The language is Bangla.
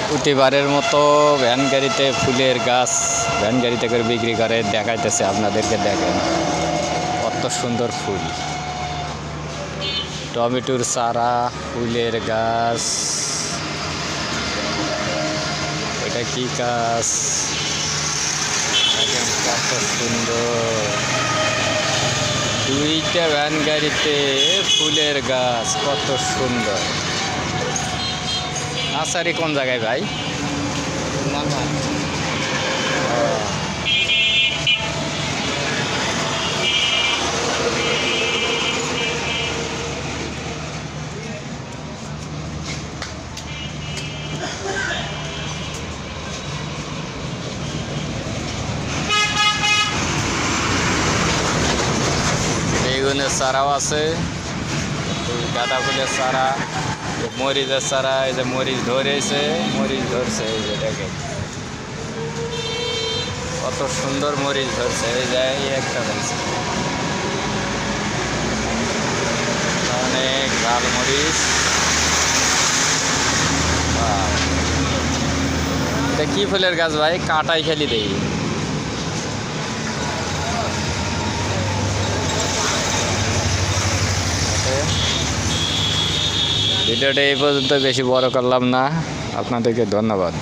প্রতিবারের মতো ভ্যান গাড়িতে ফুলের গাছ ভ্যান গাড়িতে করে বিক্রি করে দেখাইতেছে আপনাদেরকে। দেখেন কত সুন্দর ফুল, টমেটোর চারা, ফুলের গাছ। এটা কি গাছ? দেখেন কত সুন্দর, দুইটা ভ্যান গাড়িতে ফুলের গাছ, কত সুন্দর। নার্সারি কোন জায়গায় ভাই? বেগুনের চারাও আছে, গাঁদা ফুলের চারা, মরিচের চারা। এই যে মরিচ ধরেছে, মরিচ ধরছে, এই যে দেখেন কত সুন্দর মরিচ ধরছে। এই যে একটা ধরছে, অনেক লাল মরিচ। এটা কি ফুলের গাছ ভাই? কাটাই খেলি দেই। ভিডিওটা এই পর্যন্ত, বেশি বড় করলাম না। আপনাদেরকে ধন্যবাদ।